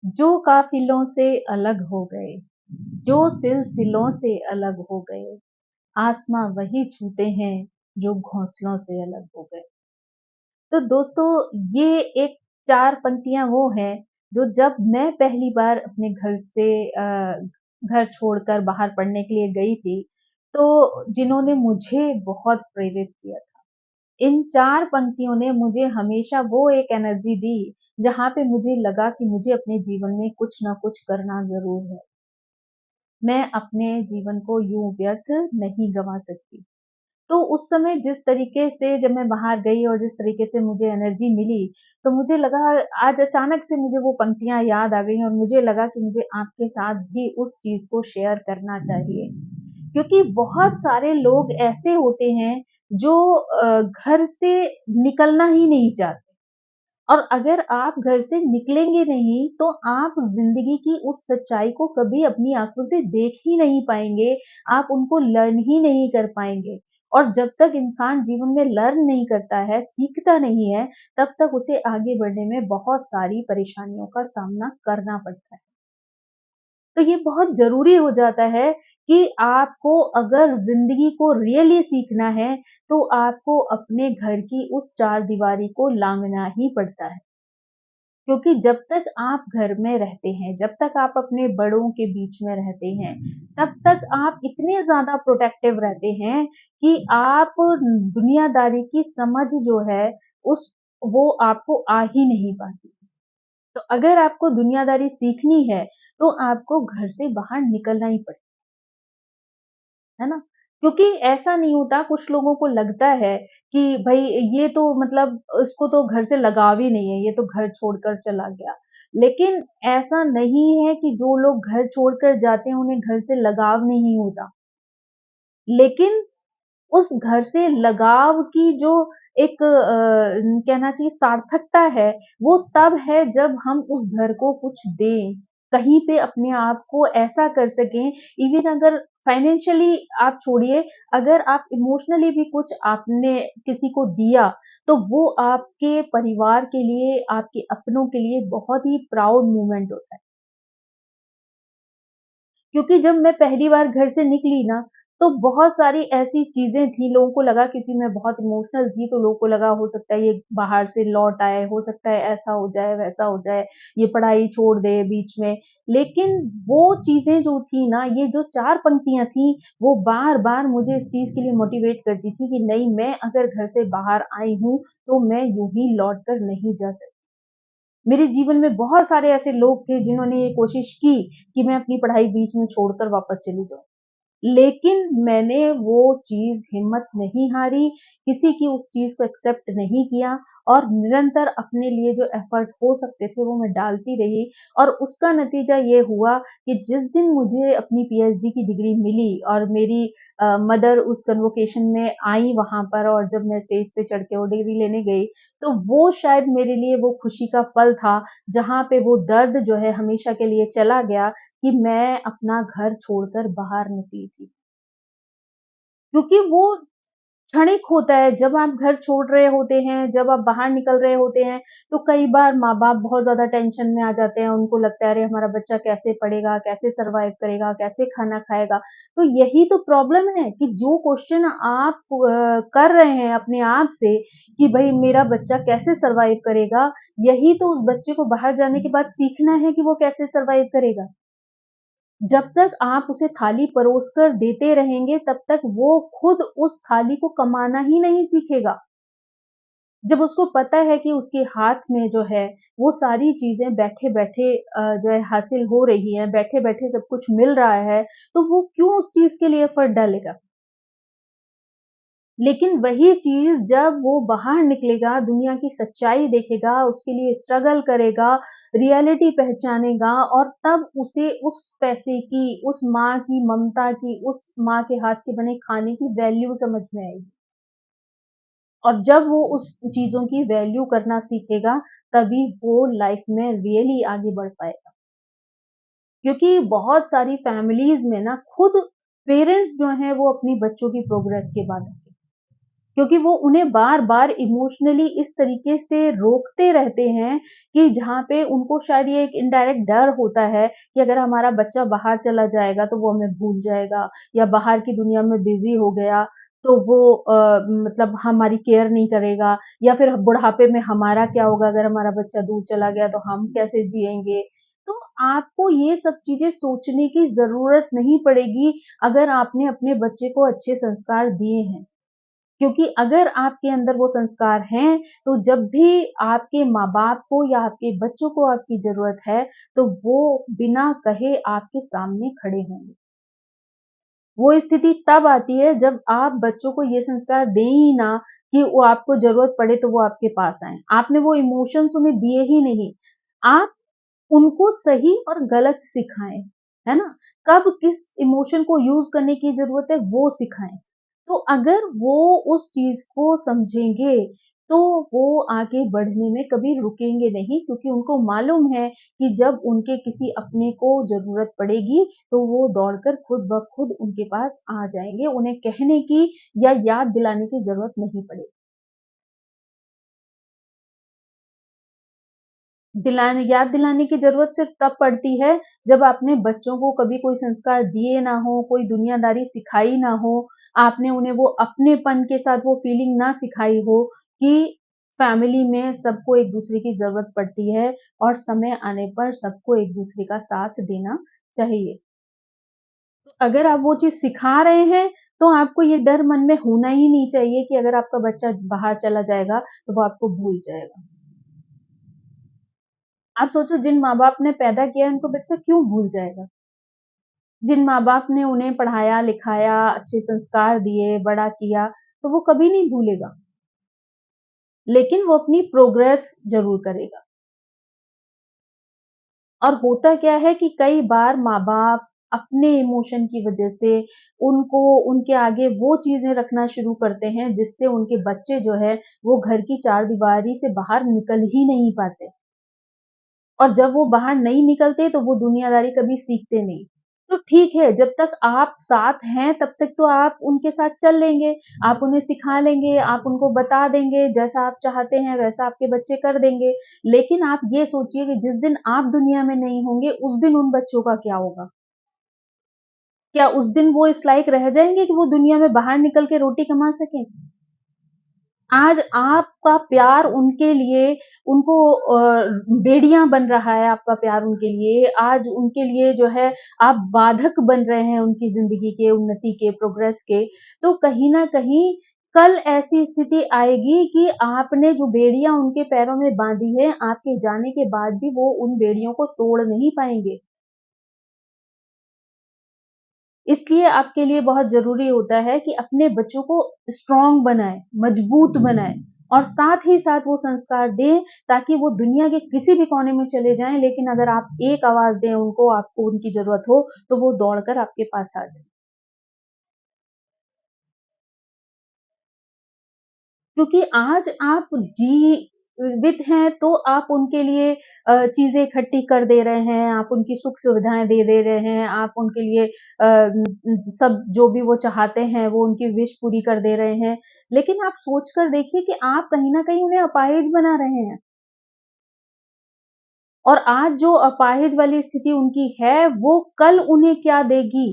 जो काफिलों से अलग हो गए, जो सिलसिलों से अलग हो गए, आसमां वही छूते हैं जो घोंसलों से अलग हो गए। तो दोस्तों, ये एक 4 पंक्तियाँ वो हैं जो जब मैं पहली बार अपने घर से घर छोड़कर बाहर पढ़ने के लिए गई थी, तो जिन्होंने मुझे बहुत प्रेरित किया था। इन 4 पंक्तियों ने मुझे हमेशा वो एक एनर्जी दी, जहाँ पे मुझे लगा कि मुझे अपने जीवन में कुछ ना कुछ करना ज़रूर है। मैं अपने जीवन को यूँ व्यर्थ नहीं गँवा सकती। तो उस समय जिस तरीके से जब मैं बाहर गई और जिस तरीके से मुझे एनर्जी मिली, तो मुझे लगा आज अचानक से मुझे वो पंक्तियाँ याद आ गई और मुझे लगा कि मुझे आपके साथ भी उस चीज़ को शेयर करना चाहिए। क्योंकि बहुत सारे लोग ऐसे होते हैं जो घर से निकलना ही नहीं चाहते। और अगर आप घर से निकलेंगे नहीं, तो आप ज़िंदगी की उस सच्चाई को कभी अपनी आँखों से देख ही नहीं पाएँगे, आप उनको लर्न ही नहीं कर पाएँगे। और जब तक इंसान जीवन में लर्न नहीं करता है, सीखता नहीं है, तब तक उसे आगे बढ़ने में बहुत सारी परेशानियों का सामना करना पड़ता है। तो ये बहुत ज़रूरी हो जाता है कि आपको अगर ज़िंदगी को रियली सीखना है, तो आपको अपने घर की उस चारदीवारी को लाँघना ही पड़ता है। क्योंकि जब तक आप घर में रहते हैं, जब तक आप अपने बड़ों के बीच में रहते हैं, तब तक आप इतने ज़्यादा प्रोटेक्टिव रहते हैं कि आप दुनियादारी की समझ जो है, उस वो आपको आ ही नहीं पाती। तो अगर आपको दुनियादारी सीखनी है, तो आपको घर से बाहर निकलना ही पड़ेगा। है ना? क्योंकि ऐसा नहीं होता, कुछ लोगों को लगता है कि भई ये तो मतलब इसको तो घर से लगाव ही नहीं है, ये तो घर छोड़कर चला गया। लेकिन ऐसा नहीं है कि जो लोग घर छोड़कर जाते हैं, उन्हें घर से लगाव नहीं होता। लेकिन उस घर से लगाव की जो एक कहना चाहिए सार्थकता है, वो तब है जब हम उस घर को कुछ दें, कहीं पे अपने आप को ऐसा कर सकें, इवन अगर फाइनेंशियली आप छोड़िए, अगर आप इमोशनली भी कुछ आपने किसी को दिया, तो वो आपके परिवार के लिए, आपके अपनों के लिए बहुत ही प्राउड मोमेंट होता है। क्योंकि जब मैं पहली बार घर से निकली ना, तो बहुत सारी ऐसी चीज़ें थी, लोगों को लगा क्योंकि मैं बहुत इमोशनल थी, तो लोगों को लगा हो सकता है ये बाहर से लौट आए, हो सकता है ऐसा हो जाए, वैसा हो जाए, ये पढ़ाई छोड़ दे बीच में। लेकिन वो चीज़ें जो थी ना, ये जो 4 पंक्तियाँ थी, वो बार-बार मुझे इस चीज़ के लिए मोटिवेट करती थी कि नहीं, मैं अगर घर से बाहर आई हूँ, तो मैं यूँ ही लौट कर नहीं जा सकती। मेरे जीवन में बहुत सारे ऐसे लोग थे जिन्होंने ये कोशिश की कि मैं अपनी पढ़ाई बीच में छोड़कर वापस चली जाऊँ। लेकिन मैंने वो चीज़ हिम्मत नहीं हारी, किसी की उस चीज़ को एक्सेप्ट नहीं किया और निरंतर अपने लिए जो एफर्ट हो सकते थे वो मैं डालती रही और उसका नतीजा ये हुआ कि जिस दिन मुझे अपनी पीएचडी की डिग्री मिली और मेरी मदर उस कन्वोकेशन में आई वहाँ पर और जब मैं स्टेज पे चढ़ के वो डिग्री लेने गई, तो वो शायद मेरे लिए वो खुशी का पल था, जहाँ पे वो दर्द जो है हमेशा के लिए चला गया कि मैं अपना घर छोड़कर बाहर निकली थी। क्योंकि वो क्षणिक होता है, जब आप घर छोड़ रहे होते हैं, जब आप बाहर निकल रहे होते हैं, तो कई बार माँ-बाप बहुत ज़्यादा टेंशन में आ जाते हैं, उनको लगता है अरे हमारा बच्चा कैसे पढ़ेगा, कैसे सर्वाइव करेगा, कैसे खाना खाएगा? तो यही तो प्रॉब्लम है कि जो क्वेश्चन आप कर रहे हैं अपने आप से कि भई मेरा बच्चा कैसे सर्वाइव करेगा, यही तो उस बच्चे को बाहर जाने के बाद सीखना है कि वो कैसे सर्वाइव करेगा। जब तक आप उसे थाली परोसकर देते रहेंगे, तब तक वो खुद उस थाली को कमाना ही नहीं सीखेगा। जब उसको पता है कि उसके हाथ में जो है, वो सारी चीज़ें बैठे-बैठे जो है हासिल हो रही हैं, बैठे-बैठे सब कुछ मिल रहा है, तो वो क्यों उस चीज़ के लिए एफर्ट डालेगा? लेकिन वही चीज़ जब वो बाहर निकलेगा, दुनिया की सच्चाई देखेगा, उसके लिए स्ट्रगल करेगा, रियलिटी पहचानेगा और तब उसे उस पैसे की, उस माँ की ममता की, उस माँ के हाथ के बने खाने की वैल्यू समझ में आएगी। और जब वो उस चीज़ों की वैल्यू करना सीखेगा, तभी वो लाइफ़ में रियली आगे बढ़ पाएगा। क्योंकि बहुत सारी फैमिलीज़ में ना खुद पेरेंट्स जो हैं, वो अपनी बच्चों की प्रोग्रेस के बाद आते हैं। क्योंकि वो उन्हें बार-बार इमोशनली इस तरीके से रोकते रहते हैं कि जहाँ पे उनको शायद ये एक इनडायरेक्ट डर होता है कि अगर हमारा बच्चा बाहर चला जाएगा तो वो हमें भूल जाएगा या बाहर की दुनिया में बिज़ी हो गया तो वो मतलब हमारी केयर नहीं करेगा या फिर बुढ़ापे में हमारा क्या होगा अगर हमारा बच्चा दूर चला गया तो हम कैसे जिएँगे? तो आपको ये सब चीज़ें सोचने की ज़रूरत नहीं पड़ेगी अगर आपने अपने बच्चे को अच्छे संस्कार दिए हैं। क्योंकि अगर आपके अंदर वो संस्कार हैं, तो जब भी आपके माँ-बाप को या आपके बच्चों को आपकी ज़रूरत है, तो वो बिना कहे आपके सामने खड़े होंगे। वो स्थिति तब आती है जब आप बच्चों को ये संस्कार दें ही ना कि वो आपको ज़रूरत पड़े तो वो आपके पास आएँ। आपने वो इमोशंस उन्हें दिए ही नहीं। आप उनको सही और गलत सिखाएँ, है ना? कब किस इमोशन को यूज़ करने की ज़रूरत है वो सिखाएँ। तो अगर वो उस चीज़ को समझेंगे, तो वो आगे बढ़ने में कभी रुकेंगे नहीं क्योंकि उनको मालूम है कि जब उनके किसी अपने को ज़रूरत पड़ेगी, तो वो दौड़कर खुद ब खुद उनके पास आ जाएँगे। उन्हें कहने की या याद दिलाने की ज़रूरत नहीं पड़ेगी। याद दिलाने की ज़रूरत सिर्फ़ तब पड़ती है, जब आपने बच्चों को कभी कोई संस्कार दिए ना हों, कोई दुनियादारी सिखाई ना हो, आपने उन्हें वो अपनेपन के साथ वो फ़ीलिंग ना सिखाई हो कि फ़ैमिली में सबको एक-दूसरे की ज़रूरत पड़ती है और समय आने पर सबको एक-दूसरे का साथ देना चाहिए। तो अगर आप वो चीज़ सिखा रहे हैं, तो आपको ये डर मन में होना ही नहीं चाहिए कि अगर आपका बच्चा बाहर चला जाएगा, तो वो आपको भूल जाएगा। आप सोचो जिन माँ-बाप ने पैदा किया है उनको बच्चा क्यों भूल जाएगा? जिन माँ-बाप ने उन्हें पढ़ाया-लिखाया, अच्छे संस्कार दिए, बड़ा किया, तो वो कभी नहीं भूलेगा। लेकिन वो अपनी प्रोग्रेस ज़रूर करेगा। और होता क्या है कि कई बार माँ-बाप अपने इमोशन की वज़ह से उनको उनके आगे वो चीज़ें रखना शुरू करते हैं जिससे उनके बच्चे जो है वो घर की चारदीवारी से बाहर निकल ही नहीं पाते। और जब वो बाहर नहीं निकलते तो वो दुनियादारी कभी सीखते नहीं। तो ठीक है, जब तक आप साथ हैं तब तक तो आप उनके साथ चल लेंगे, आप उन्हें सिखा लेंगे, आप उनको बता देंगे, जैसा आप चाहते हैं वैसा आपके बच्चे कर देंगे। लेकिन आप ये सोचिए कि जिस दिन आप दुनिया में नहीं होंगे, उस दिन उन बच्चों का क्या होगा? क्या उस दिन वो इस लायक रह जाएँगे कि वो दुनिया में बाहर निकल के रोटी कमा सकें? आज आपका प्यार उनके लिए उनको बेड़ियाँ बन रहा है आपका प्यार उनके लिए। आज उनके लिए जो है आप बाधक बन रहे हैं उनकी ज़िंदगी के, उन्नति के, प्रोग्रेस के। तो कहीं न कहीं कल ऐसी स्थिति आएगी कि आपने जो बेड़ियाँ उनके पैरों में बाँधी है, आपके जाने के बाद भी वो उन बेड़ियों को तोड़ नहीं पाएँगे। इसलिए आपके लिए बहुत ज़रूरी होता है कि अपने बच्चों को स्ट्रॉन्ग बनाएँ, मजबूत बनाएँ और साथ ही साथ वो संस्कार दें ताकि वो दुनिया के किसी भी कोने में चले जाएँ, लेकिन अगर आप एक आवाज़ दें उनको, आपको उनकी ज़रूरत हो, तो वो दौड़कर आपके पास आ जाएँ। क्योंकि आज आप जीवित हैं तो आप उनके लिए चीज़ें इकट्ठी कर दे रहे हैं, आप उनकी सुख-सुविधाएँ दे रहे हैं, आप उनके लिए सब जो भी वो चाहते हैं, वो उनकी विश पूरी कर दे रहे हैं। लेकिन आप सोच कर देखिए कि आप कहीं न कहीं उन्हें अपाहिज बना रहे हैं और आज जो अपाहिज वाली स्थिति उनकी है, वो कल उन्हें क्या देगी?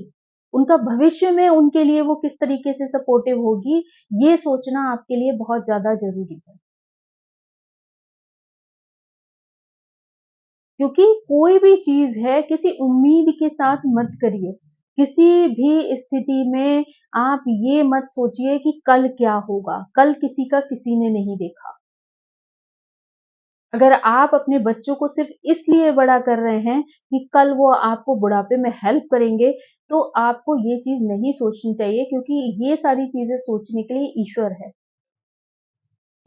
उनका भविष्य में उनके लिए वो किस तरीके से सपोर्टिव होगी, ये सोचना आपके लिए बहुत ज़्यादा ज़रूरी है। क्योंकि कोई भी चीज़ है किसी उम्मीद के साथ मत करिए। किसी भी स्थिति में आप ये मत सोचिए कि कल क्या होगा? कल किसी का किसी ने नहीं देखा। अगर आप अपने बच्चों को सिर्फ़ इसलिए बड़ा कर रहे हैं कि कल वो आपको बुढ़ापे में हेल्प करेंगे, तो आपको ये चीज़ नहीं सोचनी चाहिए क्योंकि ये सारी चीज़ें सोचने के लिए ईश्वर है।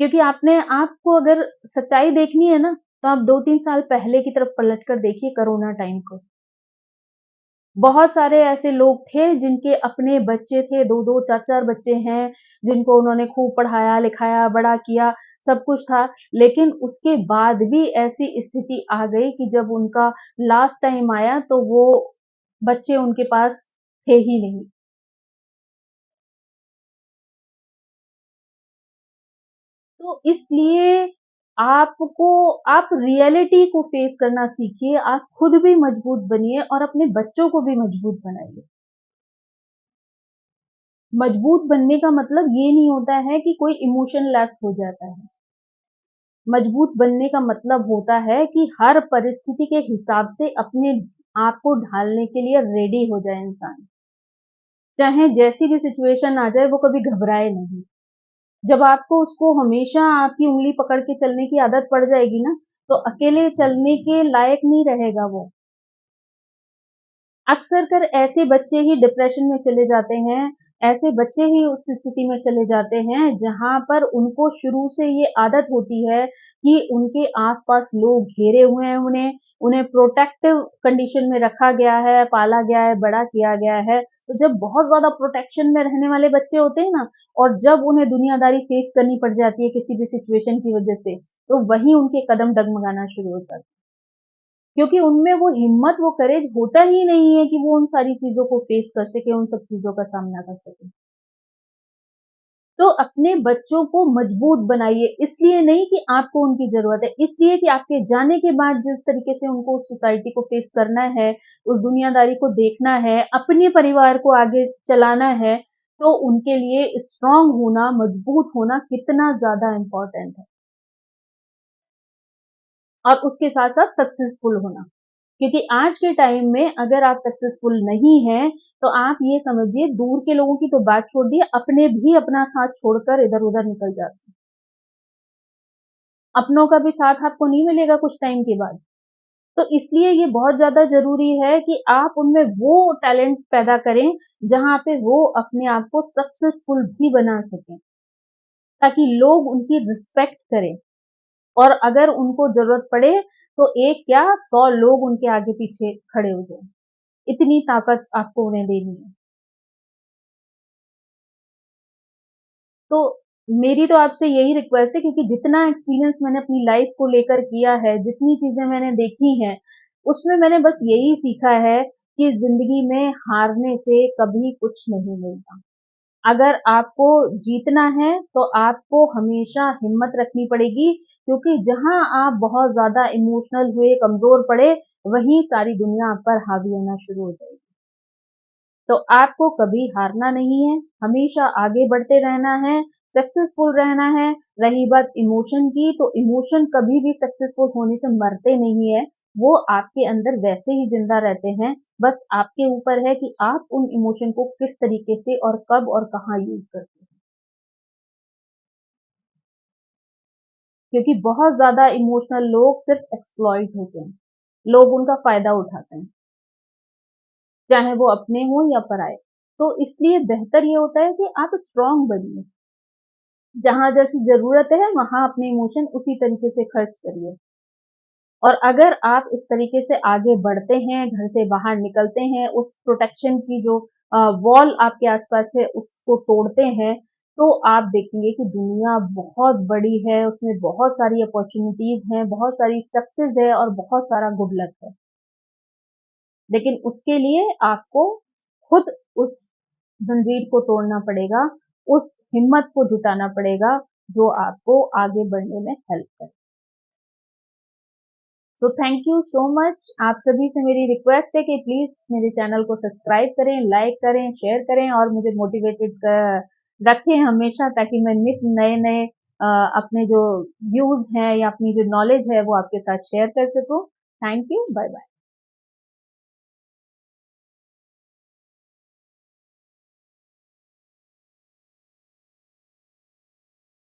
क्योंकि आपको अगर सच्चाई देखनी है ना, तो आप 2-3 साल पहले की तरफ पलट कर देखिए कोरोना टाइम को। बहुत सारे ऐसे लोग थे जिनके अपने बच्चे थे, 2-2 4-4 बच्चे हैं, जिनको उन्होंने खूब पढ़ाया-लिखाया, बड़ा किया, सब कुछ था। लेकिन उसके बाद भी ऐसी स्थिति आ गई कि जब उनका लास्ट टाइम आया तो वो बच्चे उनके पास थे ही नहीं। तो इसलिए आपको आप रियलिटी को फेस करना सीखिए, आप खुद भी मजबूत बनिए और अपने बच्चों को भी मजबूत बनाइए। मजबूत बनने का मतलब ये नहीं होता है कि कोई इमोशनलेस हो जाता है। मजबूत बनने का मतलब होता है कि हर परिस्थिति के हिसाब से अपने आप को ढालने के लिए रेडी हो जाए इंसान। चाहे जैसी भी सिचुएशन आ जाए वो कभी घबराए नहीं। जब आपको उसको हमेशा आपकी उँगली पकड़ के चलने की आदत पड़ जाएगी ना, तो अकेले चलने के लायक नहीं रहेगा वो। अक्सर कर ऐसे बच्चे ही डिप्रेशन में चले जाते हैं, ऐसे बच्चे ही उस स्थिति में चले जाते हैं जहाँ पर उनको शुरू से ये आदत होती है कि उनके आस-पास लोग घेरे हुए हैं उन्हें, उन्हें प्रोटेक्टिव कंडीशन में रखा गया है, पाला गया है, बड़ा किया गया है। तो जब बहुत ज़्यादा प्रोटेक्शन में रहने वाले बच्चे होते हैं ना और जब उन्हें दुनियादारी फेस करनी पड़ जाती है किसी भी सिचुएशन की वजह से, तो वहीं उनके कदम डगमगाना शुरू हो जाते हैं। क्योंकि उनमें वो हिम्मत, वो करेज होता ही नहीं है कि वो उन सारी चीज़ों को फेस कर सके, उन सब चीज़ों का सामना कर सके। तो अपने बच्चों को मजबूत बनाइए, इसलिए नहीं कि आपको उनकी ज़रूरत है, इसलिए कि आपके जाने के बाद जिस तरीके से उनको उस सोसाइटी को फेस करना है, उस दुनियादारी को देखना है, अपने परिवार को आगे चलाना है, तो उनके लिए स्ट्रॉन्ग होना, मजबूत होना कितना ज़्यादा इम्पोर्टेंट है। और उसके साथ-साथ सक्सेसफुल होना। क्योंकि आज के टाइम में अगर आप सक्सेसफुल नहीं हैं, तो आप ये समझिए दूर के लोगों की तो बात छोड़ दिए, अपने भी अपना साथ छोड़कर इधर-उधर निकल जाते हैं। अपनों का भी साथ आपको नहीं मिलेगा कुछ टाइम के बाद। तो इसलिए ये बहुत ज़्यादा ज़रूरी है कि आप उनमें वो टैलेंट पैदा करें, जहाँ पे वो अपने आप को सक्सेसफुल भी बना सकें, ताकि लोग उनकी रिस्पेक्ट करें। और अगर उनको ज़रूरत पड़े, तो एक क्या 100 लोग उनके आगे-पीछे खड़े हो जाएँ। इतनी ताकत आपको उन्हें देनी है। तो मेरी तो आपसे यही रिक्वेस्ट है क्योंकि जितना एक्सपीरियंस मैंने अपनी लाइफ़ को लेकर किया है, जितनी चीज़ें मैंने देखी हैं, उसमें मैंने बस यही सीखा है कि ज़िंदगी में हारने से कभी कुछ नहीं मिलता। अगर आपको जीतना है, तो आपको हमेशा हिम्मत रखनी पड़ेगी क्योंकि जहाँ आप बहुत ज़्यादा इमोशनल हुए, कमज़ोर पड़े, वहीं सारी दुनिया आप पर हावी होना शुरू हो जाएगी। तो आपको कभी हारना नहीं है, हमेशा आगे बढ़ते रहना है, सक्सेसफुल रहना है। रही बात इमोशन की, तो इमोशन कभी भी सक्सेसफुल होने से मरते नहीं है, वो आपके अंदर वैसे ही ज़िंदा रहते हैं, बस आपके ऊपर है कि आप उन इमोशन को किस तरीके से और कब और कहाँ यूज़ करते हैं। क्योंकि बहुत ज़्यादा इमोशनल लोग सिर्फ़ एक्सप्लॉइट होते हैं, लोग उनका फ़ायदा उठाते हैं, चाहे वो अपने हों या पराए। तो इसलिए बेहतर ये होता है कि आप स्ट्रॉन्ग बनिए। जहाँ जैसी ज़रूरत है, वहाँ अपने इमोशन उसी तरीके से खर्च करिए। और अगर आप इस तरीके से आगे बढ़ते हैं, घर से बाहर निकलते हैं, उस प्रोटेक्शन की जो वॉल आपके आस-पास है, उसको तोड़ते हैं, तो आप देखेंगे कि दुनिया बहुत बड़ी है, उसमें बहुत सारी अपॉर्च्युनिटीज़ हैं, बहुत सारी सक्सेस है और बहुत सारा गुड लक है। लेकिन उसके लिए आपको खुद उस जंजीर को तोड़ना पड़ेगा, उस हिम्मत को जुटाना पड़ेगा, जो आपको आगे बढ़ने में हेल्प करे। So thank you so much. आप सभी से मेरी रिक्वेस्ट है कि प्लीज़ मेरे चैनल को सब्सक्राइब करें, लाइक करें, शेयर करें और मुझे मोटिवेटेड रखें हमेशा ताकि मैं नित नए-नए अपने जो व्यूज़ हैं या अपनी जो नॉलेज है, वो आपके साथ शेयर कर सकूँ। Thank you, bye-bye.